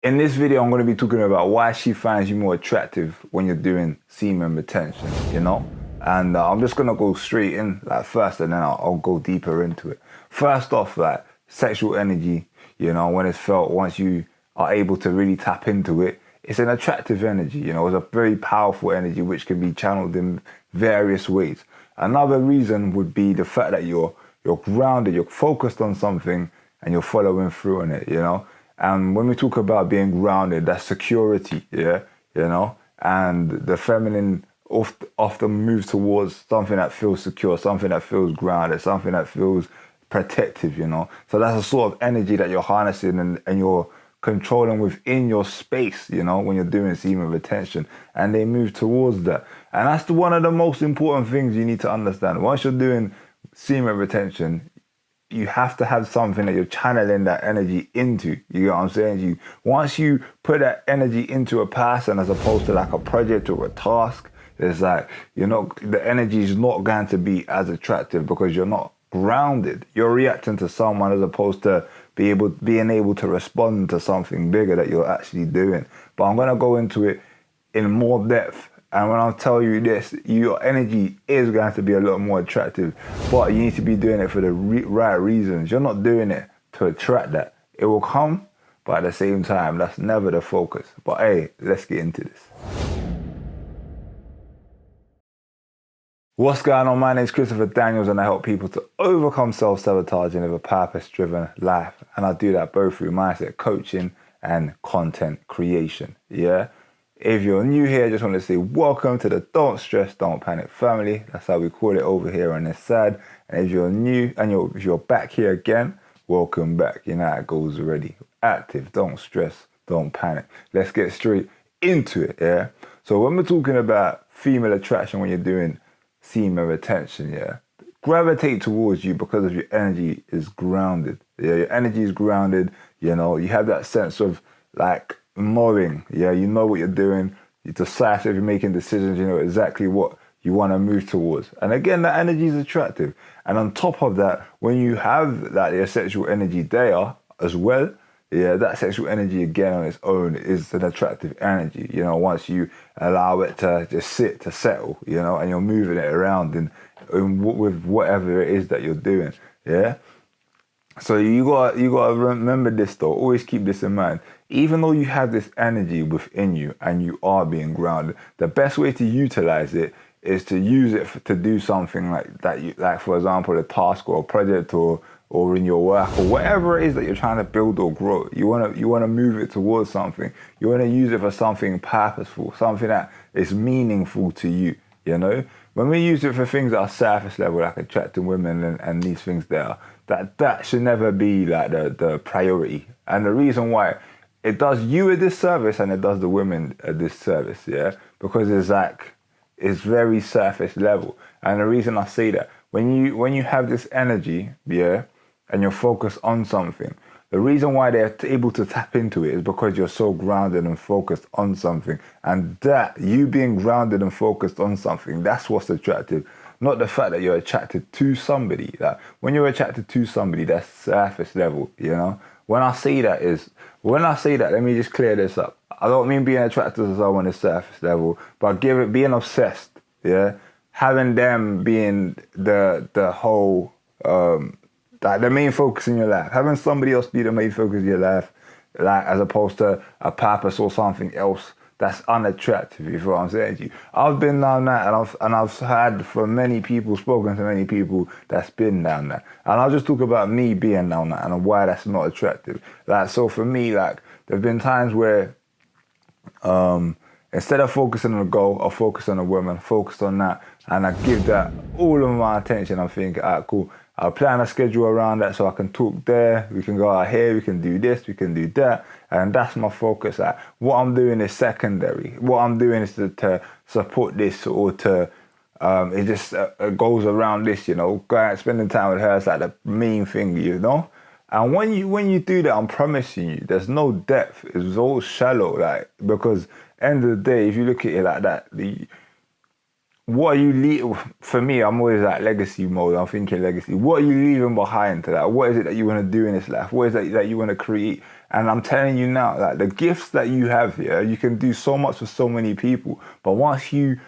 In this video, I'm going to be talking about why she finds you more attractive when you're doing semen retention, you know? And I'm just going to go straight in, like, first, and then I'll go deeper into it. First off, like, sexual energy, you know, when it's felt, once you are able to really tap into it, it's an attractive energy, you know, it's a very powerful energy which can be channeled in various ways. Another reason would be the fact that you're grounded, you're focused on something, and you're following through on it, you know? And when we talk about being grounded, that's security, yeah, you know? And the feminine often moves towards something that feels secure, something that feels grounded, something that feels protective, you know? So that's a sort of energy that you're harnessing and you're controlling within your space, you know, when you're doing semen retention. And they move towards that. And that's one of the most important things you need to understand. Once you're doing semen retention, you have to have something that you're channeling that energy into. You know what I'm saying? Once you put that energy into a person as opposed to like a project or a task, it's like the energy is not going to be as attractive because you're not grounded. You're reacting to someone as opposed to being able to respond to something bigger that you're actually doing. But I'm gonna go into it in more depth. And when I tell you this, your energy is going to be a lot more attractive, but you need to be doing it for the right reasons. You're not doing it to attract that. It will come, but at the same time, that's never the focus. But hey, let's get into this. What's going on? My name is Christopher Daniels and I help people to overcome self-sabotage and live a purpose-driven life. And I do that both through mindset coaching and content creation, yeah? If you're new here, I just want to say welcome to the Don't Stress, Don't Panic family. That's how we call it over here on this side. And if you're new and if you're back here again, welcome back. You know how it goes already. Active, don't stress, don't panic. Let's get straight into it, yeah? So when we're talking about female attraction when you're doing semen retention, yeah, gravitate towards you because of your energy is grounded. Yeah, your energy is grounded, you know, you have that sense of like knowing, yeah, you know what you're doing, you're decisive, you're making decisions, you know exactly what you want to move towards. And again, that energy is attractive. And on top of that, when you have that your sexual energy there as well, yeah, that sexual energy again on its own is an attractive energy, you know, once you allow it to just sit, to settle, you know, and you're moving it around with whatever it is that you're doing, yeah? So you gotta remember this though, always keep this in mind. Even though you have this energy within you and you are being grounded, the best way to utilize it is to use it to do something like that, like for example, a task or a project or in your work or whatever it is that you're trying to build or grow. You wanna move it towards something. You wanna use it for something purposeful, something that is meaningful to you, you know? When we use it for things that are surface level, like attracting women and these things there, that should never be like the priority. And the reason why, it does you a disservice and it does the women a disservice, yeah? Because it's very surface level. And the reason I say that, when you have this energy, yeah, and you're focused on something, the reason why they're able to tap into it is because you're so grounded and focused on something. And that, you being grounded and focused on something, that's what's attractive. Not the fact that you're attracted to somebody. Like, when you're attracted to somebody, that's surface level, you know? When I say that, let me just clear this up. I don't mean being attracted to someone is surface level, but being obsessed, yeah? Having them being the whole, like the main focus in your life. Having somebody else be the main focus of your life, like as opposed to a purpose or something else, that's unattractive, you feel what I'm saying to you. I've been down that and I've had from many people, spoken to many people that's been down that. And I'll just talk about me being down that and why that's not attractive. Like, so for me, like, there've been times where instead of focusing on a goal, I'll focus on a woman, focus on that, and I give that all of my attention. I'm thinking, all right, cool. I'll plan a schedule around that so I can talk there, we can go out here, we can do this, we can do that, and that's my focus. Like, what I'm doing is secondary. What I'm doing is to support this or to, it just goes around this, you know, go out, spending time with her is like the main thing, you know? And when you do that, I'm promising you, there's no depth. It's all shallow, like, because end of the day, if you look at it like that, what are you for me, I'm always like legacy mode. I'm thinking legacy. What are you leaving behind to that? What is it that you want to do in this life? What is it that you want to create? And I'm telling you now, like the gifts that you have here, you can do so much for so many people. But once you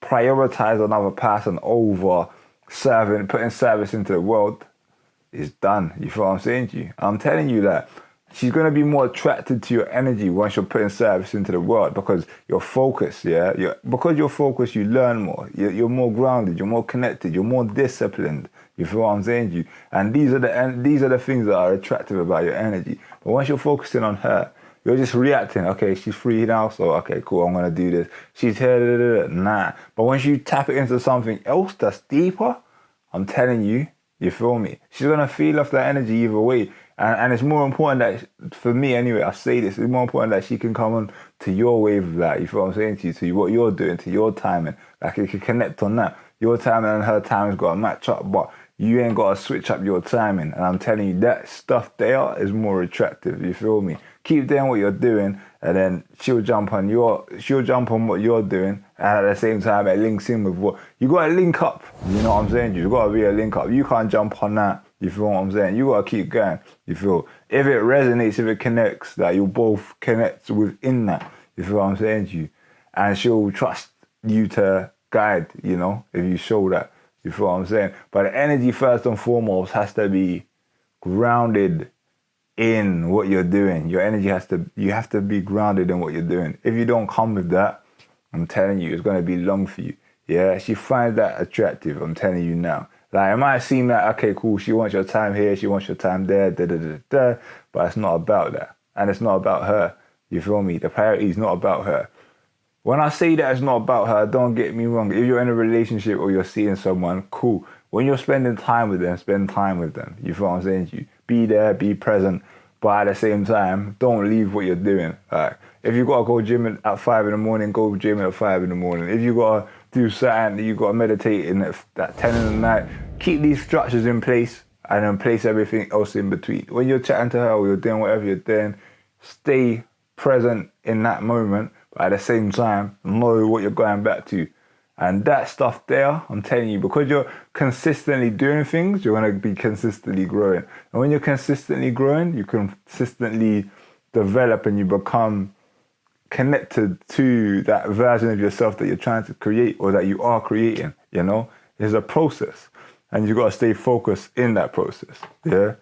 prioritize another person over putting service into the world, it's done. You feel what I'm saying to you? I'm telling you that she's going to be more attracted to your energy once you're putting service into the world, because you're focused, yeah? Because you're focused, you learn more. You're more grounded, you're more connected, you're more disciplined. You feel what I'm saying to you? And these are the things that are attractive about your energy. But once you're focusing on her, you're just reacting. Okay, she's free now, so okay, cool, I'm going to do this. She's here, da, da, da. Nah. But once you tap it into something else that's deeper, I'm telling you, you feel me? She's going to feel off that energy either way. And it's more important that, for me anyway, I say this, it's more important that she can come on to your wave of that, you feel what I'm saying to you, to what you're doing, to your timing. Like, it can connect on that. Your timing and her timing's got to match up, but you ain't got to switch up your timing. And I'm telling you, that stuff there is more attractive, you feel me? Keep doing what you're doing, and then she'll jump on what you're doing, and at the same time it links in with what you got to link up. You know what I'm saying? You got to be a link up. You can't jump on that. You feel what I'm saying? You got to keep going. You feel if it resonates, if it connects, that you'll both connect within that. You feel what I'm saying to you? And she'll trust you to guide, you know, if you show that. You feel what I'm saying? But the energy first and foremost has to be grounded in what you're doing. Your energy you have to be grounded in what you're doing. If you don't come with that, I'm telling you, it's going to be long for you. Yeah, she finds that attractive, I'm telling you now. Like, it might seem like, okay, cool, she wants your time here, she wants your time there, da da da da, but it's not about that. And it's not about her. You feel me? The priority is not about her. When I say that it's not about her, don't get me wrong. If you're in a relationship or you're seeing someone, cool. When you're spending time with them, spend time with them. You feel what I'm saying to you? Be there, be present, but at the same time, don't leave what you're doing. Like, if you gotta go gym at 5 in the morning, go gym at 5 in the morning. If you gotta do something, you gotta meditate at 10 in the night. Keep these structures in place, and then place everything else in between. When you're chatting to her or you're doing whatever you're doing, stay present in that moment, but at the same time, know what you're going back to. And that stuff there, I'm telling you, because you're consistently doing things, you're going to be consistently growing. And when you're consistently growing, you consistently develop and you become connected to that version of yourself that you're trying to create or that you are creating, you know? It's a process. And you got to stay focused in that process, yeah?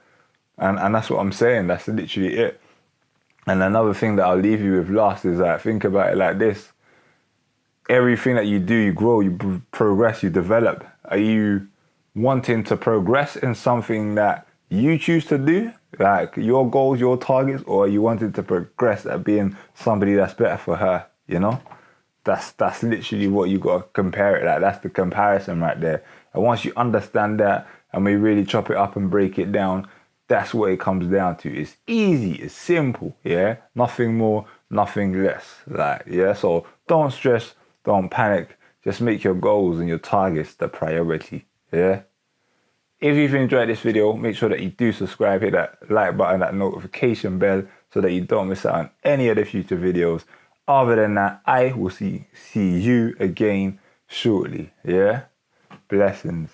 And that's what I'm saying. That's literally it. And another thing that I'll leave you with last is that, think about it like this. Everything that you do, you grow, you progress, you develop. Are you wanting to progress in something that you choose to do, like your goals, your targets, or are you wanting to progress at being somebody that's better for her, you know? That's literally what you got to compare it like. That's the comparison right there. And once you understand that and we really chop it up and break it down, that's what it comes down to. It's easy, it's simple, yeah? Nothing more, nothing less. Like, yeah, so don't stress, don't panic. Just make your goals and your targets the priority, yeah? If you've enjoyed this video, make sure that you do subscribe, hit that like button, that notification bell, so that you don't miss out on any of the future videos. Other than that, I will see you again shortly, yeah? Blessings.